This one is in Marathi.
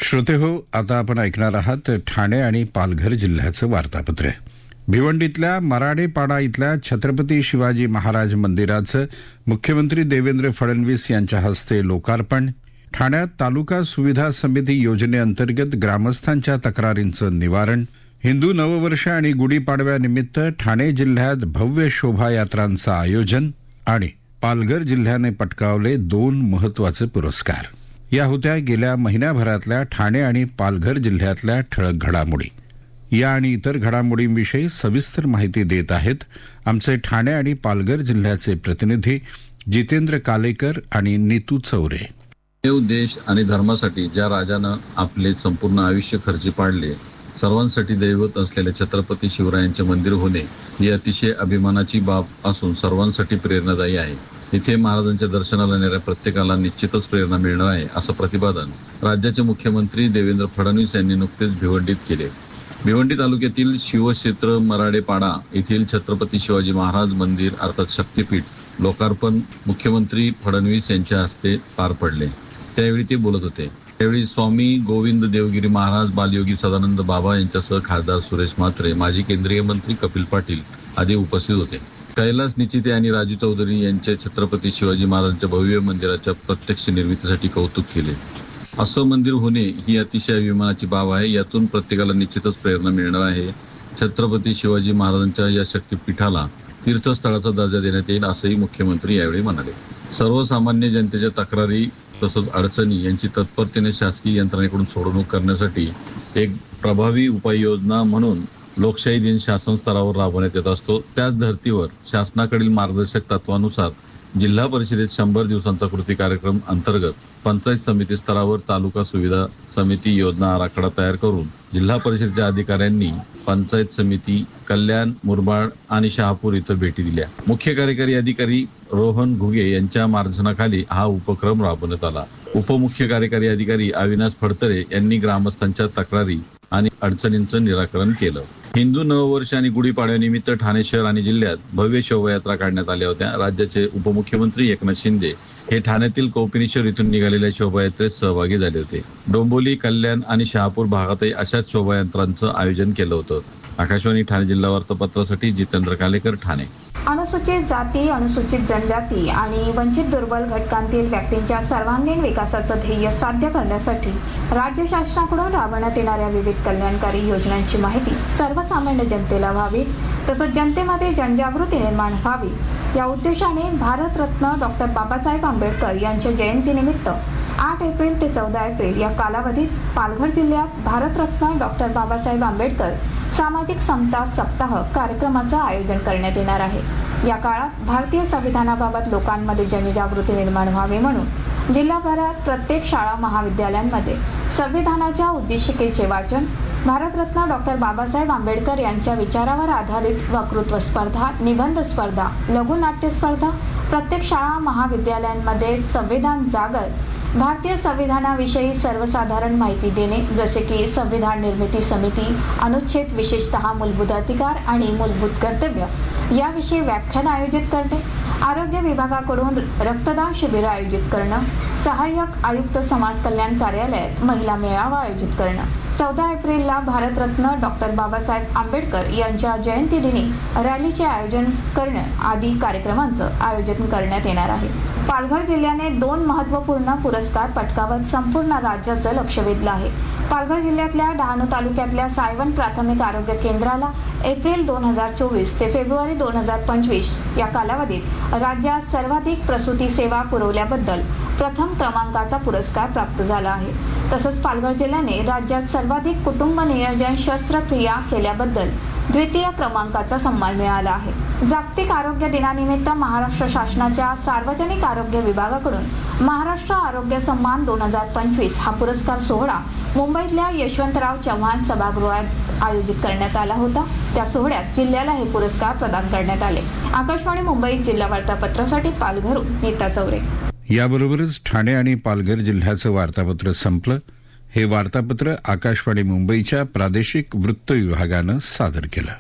श्रोते हो, आता आपण ऐकणार आहात ठाणे आणि पालघर जिल्ह्याचं वार्तापत्र. भिवंडीतल्या मराडेपाडा इथल्या छत्रपती शिवाजी महाराज मंदिराचं मुख्यमंत्री देवेंद्र फडणवीस यांच्या हस्ते लोकार्पण. ठाण्यात तालुका सुविधा समिती योजनेअंतर्गत ग्रामस्थांच्या तक्रारींचं निवारण. हिंदू नववर्ष आणि गुढीपाडव्यानिमित्त ठाणे जिल्ह्यात भव्य शोभायात्रांचं आयोजन. आणि पालघर जिल्ह्याने पटकावले 2 महत्त्वाचे पुरस्कार. या होत्या गेल्या महिन्याभरातल्या ठाणे आणि पालघर जिल्ह्यातल्या ठळक घडामोडी. या आणि इतर घडामोडींविषयी सविस्तर माहिती देत आहेत आमचे ठाणे आणि पालघर जिल्ह्याचे प्रतिनिधी जितेंद्र कालेकर आणि नीतू चौरे. देव, देश आणि धर्मासाठी ज्या राजानं आपले संपूर्ण आयुष्य खर्ची पाडले, सर्वांसाठी दैवत असलेल्या छत्रपती शिवरायांचे मंदिर होणे ही अतिशय अभिमानाची बाब असून सर्वांसाठी प्रेरणादायी आहे. इथे महाराजांच्या दर्शनाला येणाऱ्या प्रत्येकाला निश्चितच प्रेरणा मिळणार आहे, असं प्रतिपादन राज्याचे मुख्यमंत्री देवेंद्र फडणवीस यांनी नुकतेच भिवंडीत केले. भिवंडी तालुक्यातील शिवक्षेत्र मराडेपाडा येथील छत्रपती शिवाजी महाराज मंदिर अर्थात शक्तीपीठ लोकार्पण मुख्यमंत्री फडणवीस यांच्या हस्ते पार पडले. त्यावेळी ते बोलत होते. त्यावेळी स्वामी गोविंद देवगिरी महाराज, बालयोगी सदानंद बाबा यांच्यासह खासदार सुरेश म्हात्रे, माजी केंद्रीय मंत्री कपिल पाटील आदी उपस्थित होते. कैलास निचिते आणि राजू चौधरी यांच्या छत्रपती शिवाजी महाराजांच्या भव्य मंदिराच्या प्रत्यक्ष निर्मितीसाठी कौतुक केले. असं मंदिर होणे ही अतिशय अभिमानाची बाब आहे. यातून प्रत्येकाला निश्चितच प्रेरणा मिळणार आहे. छत्रपती शिवाजी महाराजांच्या या शक्तीपीठाला तीर्थस्थळाचा दर्जा देण्यात येईल, असंही मुख्यमंत्री यावेळी म्हणाले. सर्वसामान्य जनतेच्या तक्रारी तसंच अडचणी यांची तत्परतेने शासकीय यंत्रणेकडून सोडवणूक करण्यासाठी एक प्रभावी उपाययोजना म्हणून लोकशाही दिन शासन स्तरावर राबवण्यात येत असतो. त्याच धर्तीवर शासनाकडील मार्गदर्शक तत्वानुसार जिल्हा परिषदेत 100 दिवसांचा कृती कार्यक्रम अंतर्गत पंचायत समिती स्तरावर तालुका सुविधा समिती योजना आराखडा तयार करून जिल्हा परिषदेच्या अधिकाऱ्यांनी पंचायत समिती कल्याण, मुरबाड आणि शहापूर इथं भेटी दिल्या. मुख्य कार्यकारी अधिकारी रोहन घुगे यांच्या मार्गदर्शनाखाली हा उपक्रम राबवण्यात आला. उपमुख्य कार्यकारी अधिकारी अविनाश फडतरे यांनी ग्रामस्थांच्या तक्रारी आणि अडचणींचं निराकरण केलं. हिंदू नववर्ष आणि गुढीपाडव्यानिमित्त ठाणे शहर आणि जिल्ह्यात भव्य शोभायात्रा काढण्यात आल्या होत्या. राज्याचे उपमुख्यमंत्री एकनाथ शिंदे हे ठाण्यातील कौपिनेश्वर इथून निघालेल्या शोभायात्रेत सहभागी झाले होते. डोंबिवली, कल्याण आणि शहापूर भागातही अशाच शोभायात्रांचं आयोजन केलं होतं. आकाशवाणी ठाणे जिल्हा वार्तापत्रासाठी जितेंद्र कालेकर, ठाणे. अनुसूचित जाती, अनुसूचित जनजाती आणि वंचित दुर्बल घटकांतील व्यक्तींच्या सर्वांगीण विकासाचं ध्येय साध्य करण्यासाठी राज्य शासनाकडून राबवण्यात येणाऱ्या विविध कल्याणकारी योजनांची माहिती सर्वसामान्य जनतेला व्हावी, तसंच जनतेमध्ये जनजागृती निर्माण व्हावी या उद्देशाने भारतरत्न डॉक्टर बाबासाहेब आंबेडकर यांच्या जयंतीनिमित्त 8 एप्रिल ते 14 एप्रिल या कालावधीत पालघर जिल्ह्यात भारतरत्न डॉक्टर बाबासाहेब आंबेडकर सामाजिक समता सप्ताह कार्यक्रमाचं आयोजन करण्यात येणार आहे. या काळात भारतीय संविधानाबाबत लोकांमध्ये जनजागृती निर्माण व्हावी म्हणून जिल्हाभरात प्रत्येक शाळा महाविद्यालयांमध्ये संविधानाच्या उद्देशिकेचे वाचन, भारतरत्न डॉक्टर बाबासाहेब आंबेडकर यांच्या विचारावर आधारित वक्तृत्व स्पर्धा, निबंध स्पर्धा, लघुनाट्य स्पर्धा, प्रत्येक शाळा महाविद्यालयांमध्ये संविधान जागर, भारतीय संविधानाविषयी सर्वसाधारण माहिती देणे जसे की संविधान निर्मिती समिती, अनुच्छेद विशेषतः मूलभूत अधिकार आणि मूलभूत कर्तव्य याविषयी व्याख्यान आयोजित करणे, आरोग्य विभागाकडून रक्तदान शिबिर आयोजित करणं, सहाय्यक आयुक्त समाज कल्याण कार्यालयात महिला मेळावा आयोजित करणं. 14 एप्रिलला भारतरत्न डॉक्टर बाबासाहेब आंबेडकर यांच्या जयंती दिनी रॅलीचे आयोजन करणं आदी कार्यक्रमांचं आयोजन करण्यात येणार आहे. पालघर जिल्ह्याने 2 महत्त्वपूर्ण पुरस्कार पटकावत संपूर्ण राज्याचं लक्ष वेधलं आहे. पालघर जिल्ह्यातल्या डहाणू तालुक्यातल्या सायवन प्राथमिक आरोग्य केंद्राला एप्रिल 2024 ते फेब्रुवारी 2025 या कालावधीत राज्यात सर्वाधिक प्रसूती सेवा पुरवल्याबद्दल प्रथम क्रमांकाचा पुरस्कार प्राप्त झाला आहे. तसंच पालघर जिल्ह्याने राज्यात सर्वाधिक कुटुंब नियोजन शस्त्रक्रिया केल्याबद्दल द्वितीय क्रमांकाचा सन्मान मिळाला आहे. जागतिक आरोग्य दिनानिमित्त महाराष्ट्र शासनाच्या सार्वजनिक आरोग्य विभागाकडून महाराष्ट्र आरोग्य सन्मान 2025 हा पुरस्कार सोहळा मुंबईतल्या यशवंतराव चव्हाण सभागृहात आयोजित करण्यात आला होता. त्या सोहळ्यात जिल्ह्याला हे पुरस्कार प्रदान करण्यात आले. आकाशवाणी मुंबई जिल्हा वार्तापत्रासाठी पालघरहून नीता चौरे. याबरोबरच ठाणे आणि पालघर जिल्ह्याचं वार्तापत्र संपलं. हे वार्तापत्र आकाशवाणी मुंबईच्या प्रादेशिक वृत्त विभागानं सादर केलं.